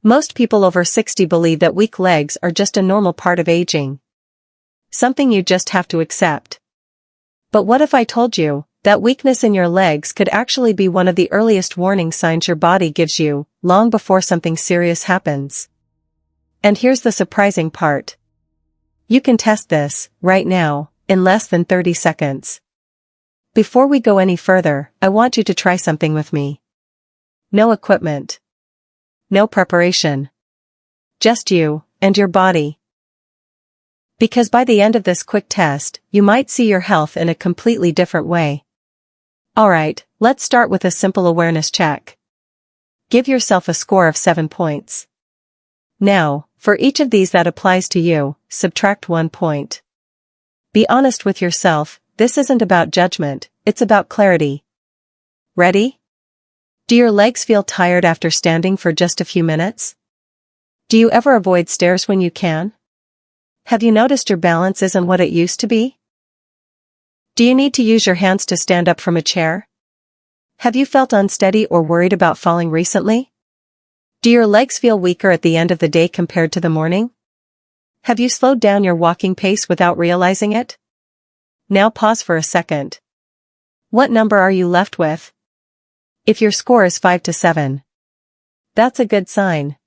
Most people over 60 believe that weak legs are just a normal part of aging. Something you just have to accept. But what if I told you that weakness in your legs could actually be one of the earliest warning signs your body gives you, long before something serious happens? And here's the surprising part. You can test this, right now, in less than 30 seconds. Before we go any further, I want you to try something with me. No equipment. No preparation. Just you, and your body. Because by the end of this quick test, you might see your health in a completely different way. Alright, let's start with a simple awareness check. Give yourself a score of 7 points. Now, for each of these that applies to you, subtract 1 point. Be honest with yourself, this isn't about judgment, it's about clarity. Ready? Do your legs feel tired after standing for just a few minutes? Do you ever avoid stairs when you can? Have you noticed your balance isn't what it used to be? Do you need to use your hands to stand up from a chair? Have you felt unsteady or worried about falling recently? Do your legs feel weaker at the end of the day compared to the morning? Have you slowed down your walking pace without realizing it? Now pause for a second. What number are you left with? If your score is 5 to 7, that's a good sign.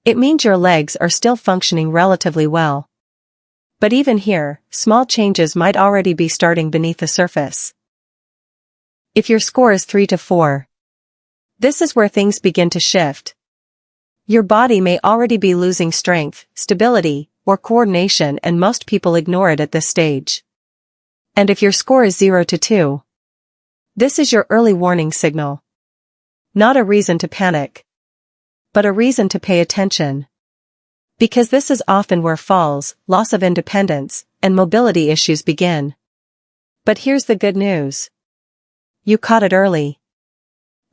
It means your legs are still functioning relatively well. But even here, small changes might already be starting beneath the surface. If your score is 3 to 4, this is where things begin to shift. Your body may already be losing strength, stability, or coordination, and most people ignore it at this stage. And if your score is 0 to 2, this is your early warning signal. Not a reason to panic, but a reason to pay attention. Because this is often where falls, loss of independence, and mobility issues begin. But here's the good news. You caught it early.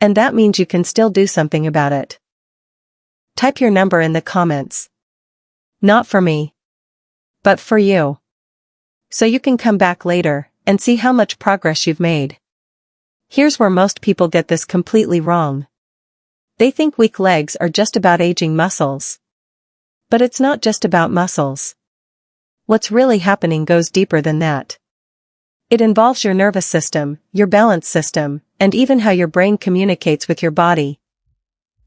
And that means you can still do something about it. Type your number in the comments. Not for me, but for you. So you can come back later and see how much progress you've made. Here's where most people get this completely wrong. They think weak legs are just about aging muscles. But it's not just about muscles. What's really happening goes deeper than that. It involves your nervous system, your balance system, and even how your brain communicates with your body.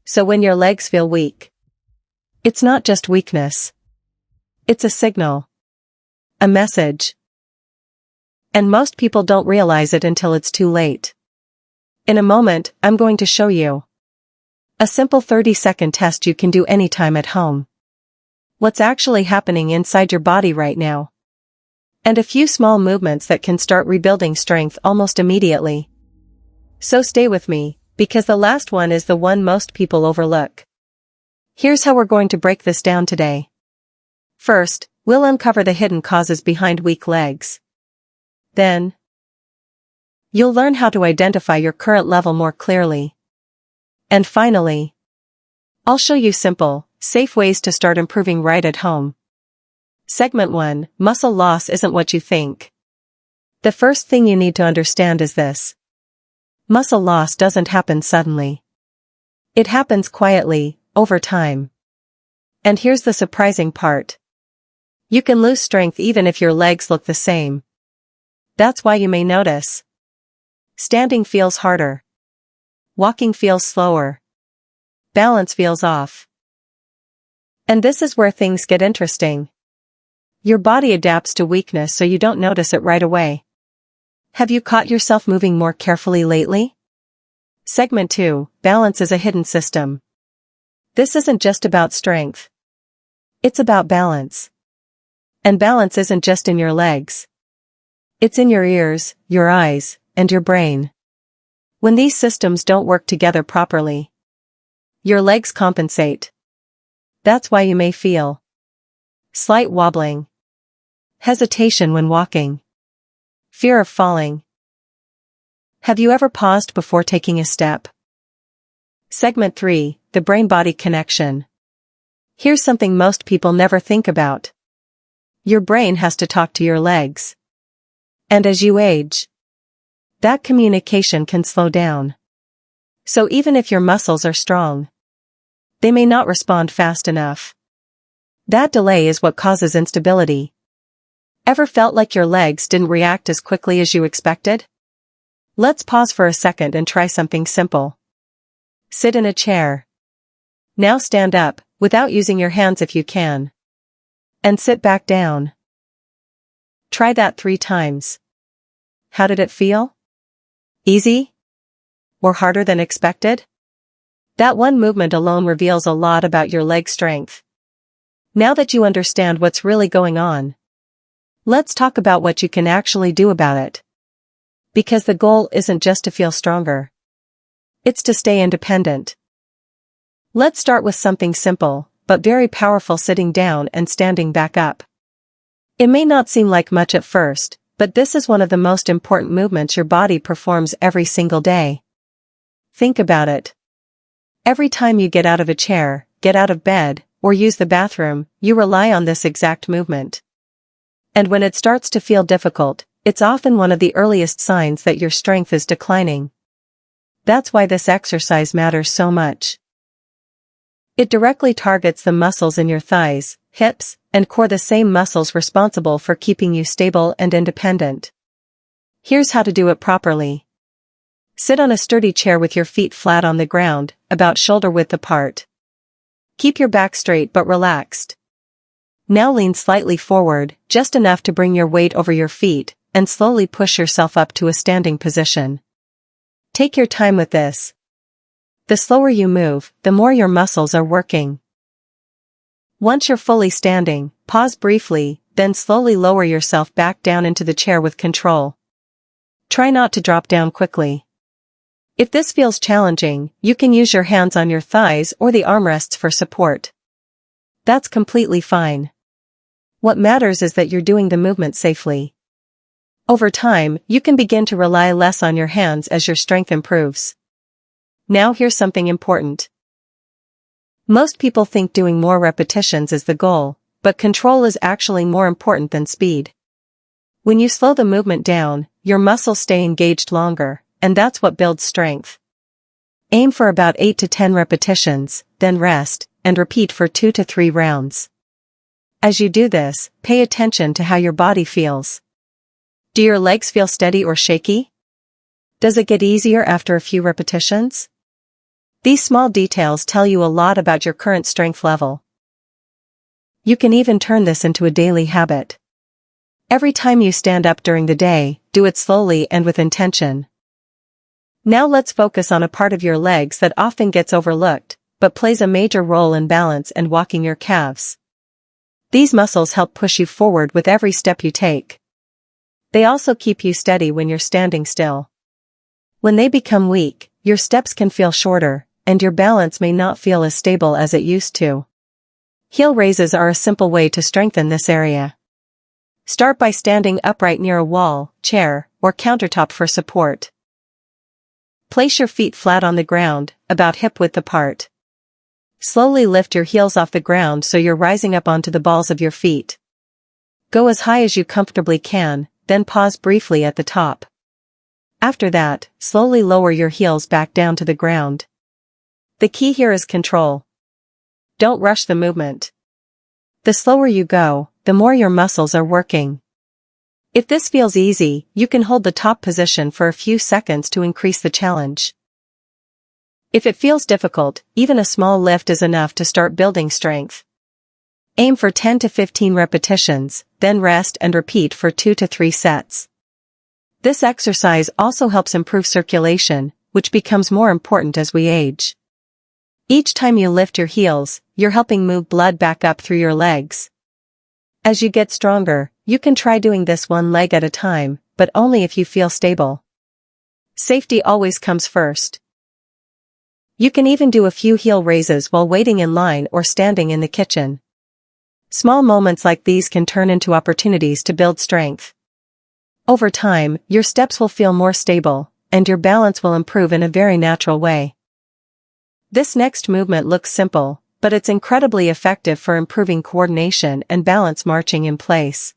So when your legs feel weak, it's not just weakness. It's a signal. A message. And most people don't realize it until it's too late. In a moment, I'm going to show you a simple 30-second test you can do anytime at home. What's actually happening inside your body right now. And a few small movements that can start rebuilding strength almost immediately. So stay with me, because the last one is the one most people overlook. Here's how we're going to break this down today. First, we'll uncover the hidden causes behind weak legs. Then, you'll learn how to identify your current level more clearly. And finally, I'll show you simple, safe ways to start improving right at home. Segment 1, muscle loss isn't what you think. The first thing you need to understand is this. Muscle loss doesn't happen suddenly. It happens quietly, over time. And here's the surprising part. You can lose strength even if your legs look the same. That's why you may notice. Standing feels harder. Walking feels slower. Balance feels off. And this is where things get interesting. Your body adapts to weakness so you don't notice it right away. Have you caught yourself moving more carefully lately? Segment 2, balance is a hidden system. This isn't just about strength. It's about balance. And balance isn't just in your legs. It's in your ears, your eyes, and your brain. When these systems don't work together properly, your legs compensate. That's why you may feel slight wobbling, hesitation when walking, fear of falling. Have you ever paused before taking a step? Segment 3, the brain-body connection. Here's something most people never think about. Your brain has to talk to your legs. And as you age, that communication can slow down. So even if your muscles are strong, they may not respond fast enough. That delay is what causes instability. Ever felt like your legs didn't react as quickly as you expected? Let's pause for a second and try something simple. Sit in a chair. Now stand up, without using your hands if you can. And sit back down. Try that 3 times. How did it feel? Easy? Or harder than expected? That one movement alone reveals a lot about your leg strength. Now that you understand what's really going on, let's talk about what you can actually do about it. Because the goal isn't just to feel stronger. It's to stay independent. Let's start with something simple, but very powerful: sitting down and standing back up. It may not seem like much at first, but this is one of the most important movements your body performs every single day. Think about it. Every time you get out of a chair, get out of bed, or use the bathroom, you rely on this exact movement. And when it starts to feel difficult, it's often one of the earliest signs that your strength is declining. That's why this exercise matters so much. It directly targets the muscles in your thighs, hips, and core, the same muscles responsible for keeping you stable and independent. Here's how to do it properly. Sit on a sturdy chair with your feet flat on the ground, about shoulder width apart. Keep your back straight but relaxed. Now lean slightly forward, just enough to bring your weight over your feet, and slowly push yourself up to a standing position. Take your time with this. The slower you move, the more your muscles are working. Once you're fully standing, pause briefly, then slowly lower yourself back down into the chair with control. Try not to drop down quickly. If this feels challenging, you can use your hands on your thighs or the armrests for support. That's completely fine. What matters is that you're doing the movement safely. Over time, you can begin to rely less on your hands as your strength improves. Now here's something important. Most people think doing more repetitions is the goal, but control is actually more important than speed. When you slow the movement down, your muscles stay engaged longer, and that's what builds strength. Aim for about 8 to 10 repetitions, then rest, and repeat for 2 to 3 rounds. As you do this, pay attention to how your body feels. Do your legs feel steady or shaky? Does it get easier after a few repetitions? These small details tell you a lot about your current strength level. You can even turn this into a daily habit. Every time you stand up during the day, do it slowly and with intention. Now let's focus on a part of your legs that often gets overlooked, but plays a major role in balance and walking: your calves. These muscles help push you forward with every step you take. They also keep you steady when you're standing still. When they become weak, your steps can feel shorter, and your balance may not feel as stable as it used to. Heel raises are a simple way to strengthen this area. Start by standing upright near a wall, chair, or countertop for support. Place your feet flat on the ground, about hip width apart. Slowly lift your heels off the ground so you're rising up onto the balls of your feet. Go as high as you comfortably can, then pause briefly at the top. After that, slowly lower your heels back down to the ground. The key here is control. Don't rush the movement. The slower you go, the more your muscles are working. If this feels easy, you can hold the top position for a few seconds to increase the challenge. If it feels difficult, even a small lift is enough to start building strength. Aim for 10 to 15 repetitions, then rest and repeat for 2 to 3 sets. This exercise also helps improve circulation, which becomes more important as we age. Each time you lift your heels, you're helping move blood back up through your legs. As you get stronger, you can try doing this one leg at a time, but only if you feel stable. Safety always comes first. You can even do a few heel raises while waiting in line or standing in the kitchen. Small moments like these can turn into opportunities to build strength. Over time, your steps will feel more stable, and your balance will improve in a very natural way. This next movement looks simple, but it's incredibly effective for improving coordination and balance marching in place.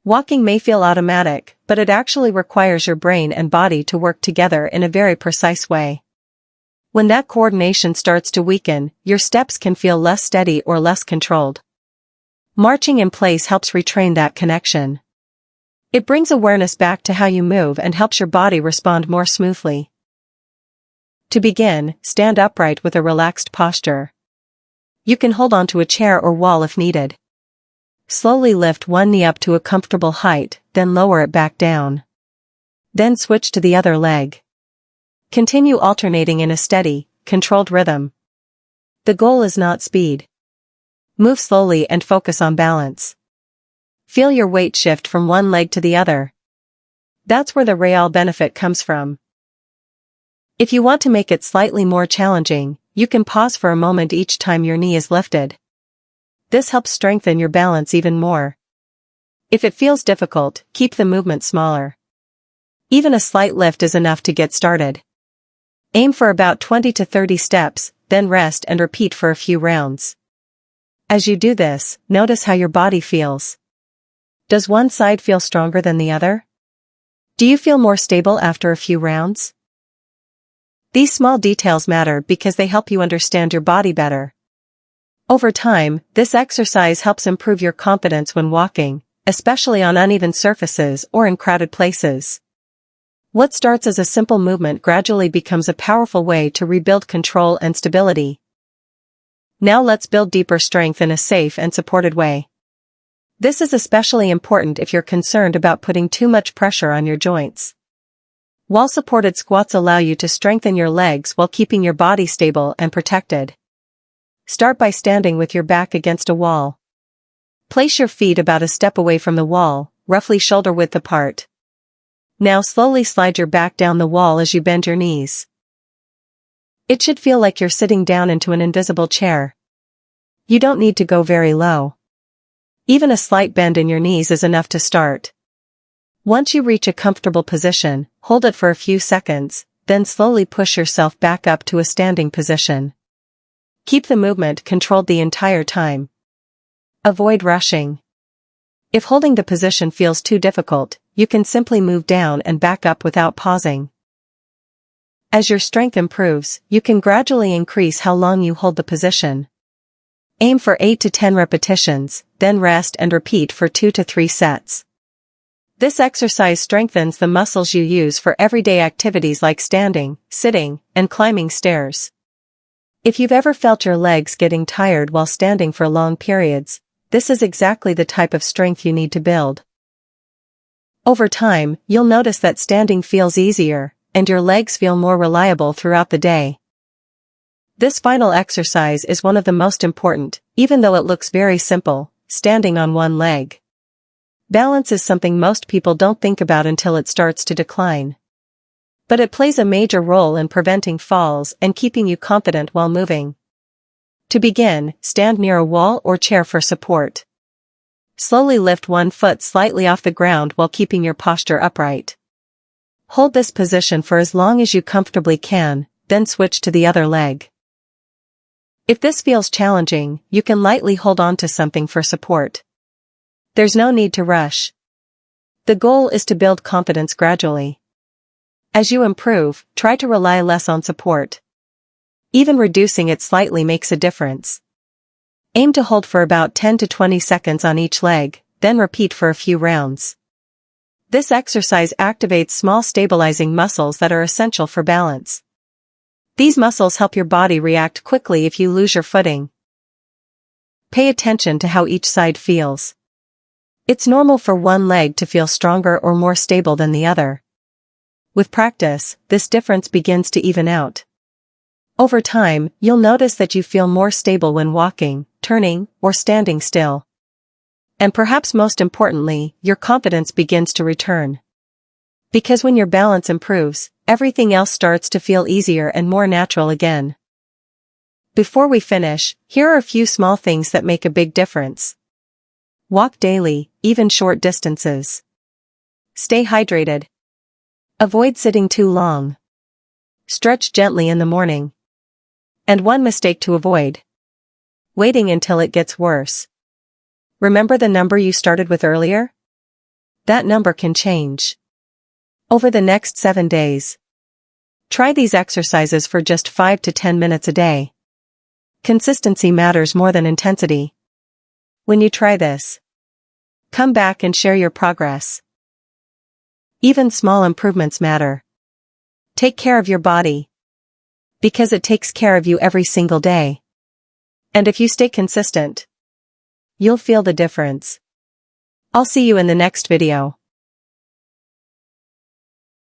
Walking may feel automatic, but it actually requires your brain and body to work together in a very precise way. When that coordination starts to weaken, your steps can feel less steady or less controlled. Marching in place helps retrain that connection. It brings awareness back to how you move and helps your body respond more smoothly. To begin, stand upright with a relaxed posture. You can hold onto a chair or wall if needed. Slowly lift one knee up to a comfortable height, then lower it back down. Then switch to the other leg. Continue alternating in a steady, controlled rhythm. The goal is not speed. Move slowly and focus on balance. Feel your weight shift from one leg to the other. That's where the real benefit comes from. If you want to make it slightly more challenging, you can pause for a moment each time your knee is lifted. This helps strengthen your balance even more. If it feels difficult, keep the movement smaller. Even a slight lift is enough to get started. Aim for about 20 to 30 steps, then rest and repeat for a few rounds. As you do this, notice how your body feels. Does one side feel stronger than the other? Do you feel more stable after a few rounds? These small details matter because they help you understand your body better. Over time, this exercise helps improve your confidence when walking, especially on uneven surfaces or in crowded places. What starts as a simple movement gradually becomes a powerful way to rebuild control and stability. Now let's build deeper strength in a safe and supported way. This is especially important if you're concerned about putting too much pressure on your joints. Wall-supported squats allow you to strengthen your legs while keeping your body stable and protected. Start by standing with your back against a wall. Place your feet about a step away from the wall, roughly shoulder-width apart. Now slowly slide your back down the wall as you bend your knees. It should feel like you're sitting down into an invisible chair. You don't need to go very low. Even a slight bend in your knees is enough to start. Once you reach a comfortable position, hold it for a few seconds, then slowly push yourself back up to a standing position. Keep the movement controlled the entire time. Avoid rushing. If holding the position feels too difficult, you can simply move down and back up without pausing. As your strength improves, you can gradually increase how long you hold the position. Aim for 8 to 10 repetitions, then rest and repeat for 2 to 3 sets. This exercise strengthens the muscles you use for everyday activities like standing, sitting, and climbing stairs. If you've ever felt your legs getting tired while standing for long periods, this is exactly the type of strength you need to build. Over time, you'll notice that standing feels easier, and your legs feel more reliable throughout the day. This final exercise is one of the most important, even though it looks very simple, standing on one leg. Balance is something most people don't think about until it starts to decline. But it plays a major role in preventing falls and keeping you confident while moving. To begin, stand near a wall or chair for support. Slowly lift one foot slightly off the ground while keeping your posture upright. Hold this position for as long as you comfortably can, then switch to the other leg. If this feels challenging, you can lightly hold on to something for support. There's no need to rush. The goal is to build confidence gradually. As you improve, try to rely less on support. Even reducing it slightly makes a difference. Aim to hold for about 10 to 20 seconds on each leg, then repeat for a few rounds. This exercise activates small stabilizing muscles that are essential for balance. These muscles help your body react quickly if you lose your footing. Pay attention to how each side feels. It's normal for one leg to feel stronger or more stable than the other. With practice, this difference begins to even out. Over time, you'll notice that you feel more stable when walking, turning, or standing still. And perhaps most importantly, your confidence begins to return. Because when your balance improves, everything else starts to feel easier and more natural again. Before we finish, here are a few small things that make a big difference. Walk daily, even short distances. Stay hydrated. Avoid sitting too long. Stretch gently in the morning. And one mistake to avoid: waiting until it gets worse. Remember the number you started with earlier? That number can change over the next 7 days. Try these exercises for just 5 to 10 minutes a day. Consistency matters more than intensity. When you try this, come back and share your progress. Even small improvements matter. Take care of your body, because it takes care of you every single day. And if you stay consistent, you'll feel the difference. I'll see you in the next video.